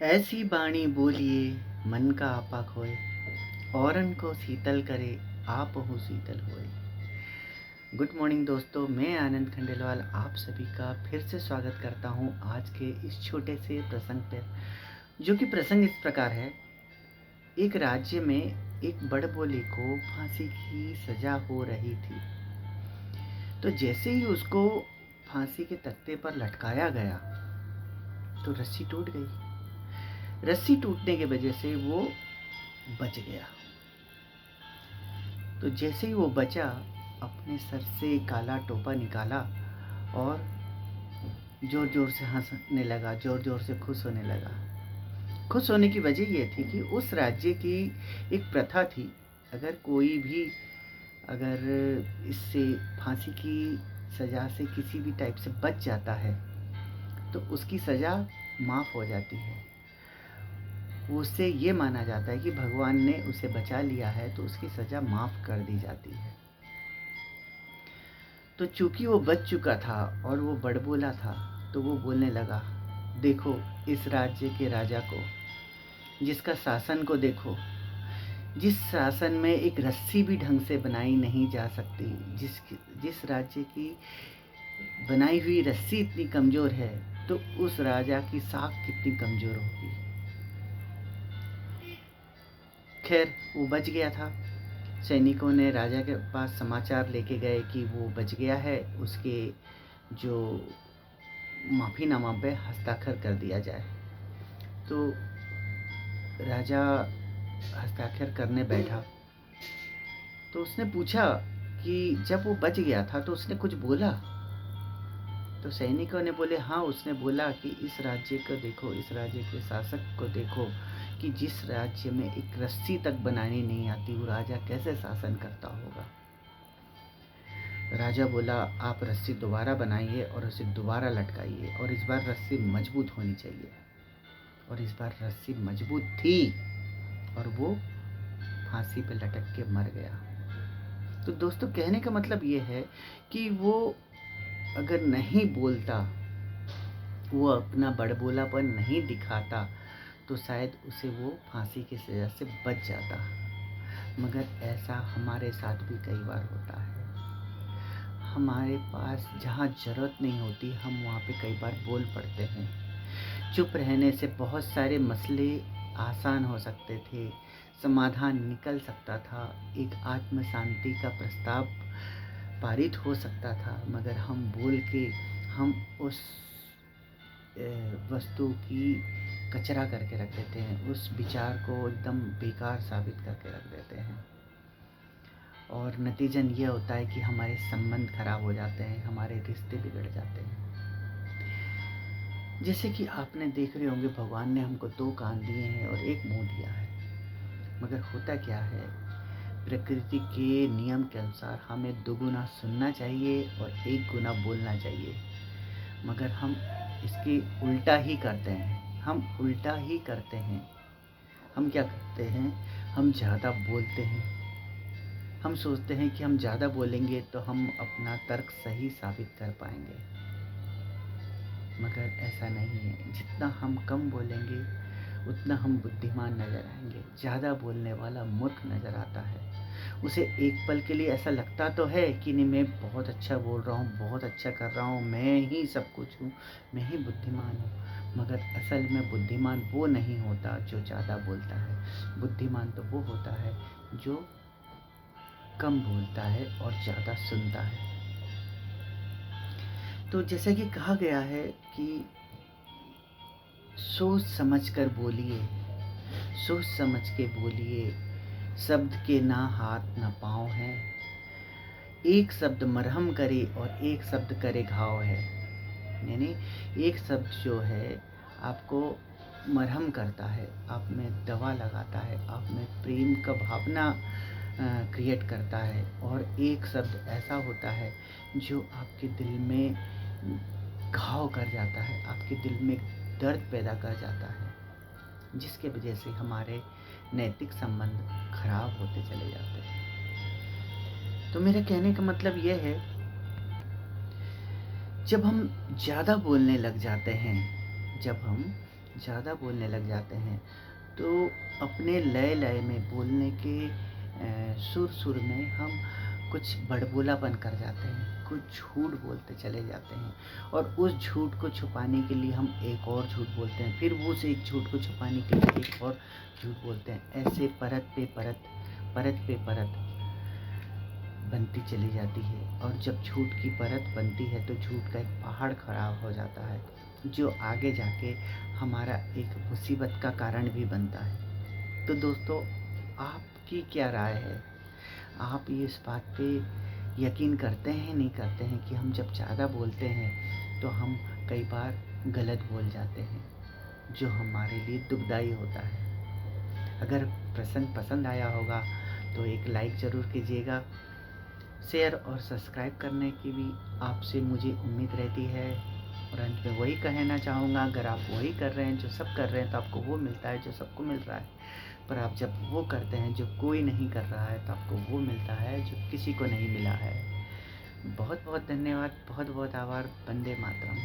ऐसी बाणी बोलिए मन का आपा खोए, औरन को शीतल करे आप हो शीतल होए। गुड मॉर्निंग दोस्तों, मैं आनंद खंडेलवाल आप सभी का फिर से स्वागत करता हूं आज के इस छोटे से प्रसंग पर, जो कि प्रसंग इस प्रकार है। एक राज्य में एक बड़बोले को फांसी की सजा हो रही थी। तो जैसे ही उसको फांसी के तख्ते पर लटकाया गया तो रस्सी टूट गई। रस्सी टूटने की वजह से वो बच गया। तो जैसे ही वो बचा, अपने सर से काला टोपा निकाला और जोर जोर से हंसने लगा, जोर जोर से खुश होने लगा। खुश होने की वजह ये थी कि उस राज्य की एक प्रथा थी, अगर कोई भी इससे फांसी की सज़ा से किसी भी टाइप से बच जाता है तो उसकी सज़ा माफ़ हो जाती है। उससे ये माना जाता है कि भगवान ने उसे बचा लिया है तो उसकी सज़ा माफ़ कर दी जाती है। तो चूंकि वो बच चुका था और वो बड़बोला था, तो वो बोलने लगा, देखो इस राज्य के राजा को, जिसका शासन को देखो, जिस शासन में एक रस्सी भी ढंग से बनाई नहीं जा सकती, जिस राज्य की बनाई हुई रस्सी इतनी कमज़ोर है, तो उस राजा की साख कितनी कमज़ोर होगी। खैर वो बच गया था। सैनिकों ने राजा के पास समाचार लेके गए कि वो बच गया है, उसके जो माफ़ीनामा पे हस्ताक्षर कर दिया जाए। तो राजा हस्ताक्षर करने बैठा तो उसने पूछा कि जब वो बच गया था तो उसने कुछ बोला। तो सैनिकों ने बोले हाँ, उसने बोला कि इस राज्य को देखो, इस राज्य के शासक को देखो कि जिस राज्य में एक रस्सी तक बनानी नहीं आती, वो राजा कैसे शासन करता होगा। राजा बोला, आप रस्सी दोबारा बनाइए और उसे दोबारा लटकाइए, और इस बार रस्सी मजबूत होनी चाहिए। और इस बार रस्सी मजबूत थी और वो फांसी पे लटक के मर गया। तो दोस्तों, कहने का मतलब ये है कि वो अगर नहीं बोलता, वो अपना बड़बोलापन नहीं दिखाता, तो शायद उसे वो फांसी की सज़ा से बच जाता। मगर ऐसा हमारे साथ भी कई बार होता है। हमारे पास जहाँ ज़रूरत नहीं होती, हम वहाँ पे कई बार बोल पड़ते हैं। चुप रहने से बहुत सारे मसले आसान हो सकते थे, समाधान निकल सकता था, एक आत्म शांति का प्रस्ताव पारित हो सकता था। मगर हम बोल के हम उस वस्तु की कचरा करके रख देते हैं, उस विचार को एकदम बेकार साबित करके रख देते हैं, और नतीजन ये होता है कि हमारे संबंध खराब हो जाते हैं, हमारे रिश्ते बिगड़ जाते हैं। जैसे कि आपने देख रहे होंगे, भगवान ने हमको 2 कान दिए हैं और 1 मुंह दिया है, मगर होता क्या है, प्रकृति के नियम के अनुसार हमें 2 गुना सुनना चाहिए और 1 गुना बोलना चाहिए। मगर हम इसके उल्टा ही करते हैं। हम उल्टा ही करते हैं। हम क्या करते हैं, हम ज़्यादा बोलते हैं। हम सोचते हैं कि हम ज़्यादा बोलेंगे तो हम अपना तर्क सही साबित कर पाएंगे, मगर ऐसा नहीं है। जितना हम कम बोलेंगे उतना हम बुद्धिमान नज़र आएंगे। ज़्यादा बोलने वाला मूर्ख नज़र आता है। उसे एक पल के लिए ऐसा लगता तो है कि नहीं, मैं बहुत अच्छा बोल रहा हूँ, बहुत अच्छा कर रहा हूँ, मैं ही सब कुछ हूँ, मैं ही बुद्धिमान हूँ। मगर असल में बुद्धिमान वो नहीं होता जो ज़्यादा बोलता है। बुद्धिमान तो वो होता है जो कम बोलता है और ज़्यादा सुनता है। तो जैसे कि कहा गया है कि सोच समझ कर बोलिए, सोच समझ के बोलिए, शब्द के ना हाथ ना पाँव हैं, एक शब्द मरहम करे और एक शब्द करे घाव है। यानी एक शब्द जो है आपको मरहम करता है, आप में दवा लगाता है, आप में प्रेम का भावना क्रिएट करता है, और एक शब्द ऐसा होता है जो आपके दिल में घाव कर जाता है, आपके दिल में दर्द पैदा कर जाता है, जिसके वजह से हमारे नैतिक संबंध खराब होते चले जाते हैं। तो मेरे कहने का मतलब यह है, जब हम ज़्यादा बोलने लग जाते हैं, जब हम ज़्यादा बोलने लग जाते हैं तो अपने लय लय में बोलने के सुर सुर में हम कुछ बड़बोलापन कर जाते हैं, कुछ झूठ बोलते चले जाते हैं और उस झूठ को छुपाने के लिए हम एक और झूठ बोलते हैं, फिर उस एक झूठ को छुपाने के लिए एक और झूठ बोलते हैं। ऐसे परत पे परत, परत पे परत बनती चली जाती है और जब झूठ की परत बनती है तो झूठ का एक पहाड़ खड़ा हो जाता है, जो आगे जाके हमारा एक मुसीबत का कारण भी बनता है। तो दोस्तों, आपकी क्या राय है? आप ये इस बात पे यकीन करते हैं नहीं करते हैं कि हम जब ज़्यादा बोलते हैं तो हम कई बार गलत बोल जाते हैं, जो हमारे लिए दुखदाई होता है। अगर प्रसंग पसंद आया होगा तो एक लाइक ज़रूर कीजिएगा। शेयर और सब्सक्राइब करने की भी आपसे मुझे उम्मीद रहती है। और अंत में वही कहना चाहूँगा, अगर आप वही कर रहे हैं जो सब कर रहे हैं तो आपको वो मिलता है जो सबको मिल रहा है। पर आप जब वो करते हैं जो कोई नहीं कर रहा है तो आपको वो मिलता है जो किसी को नहीं मिला है। बहुत बहुत धन्यवाद, बहुत बहुत आभार। वंदे मातरम।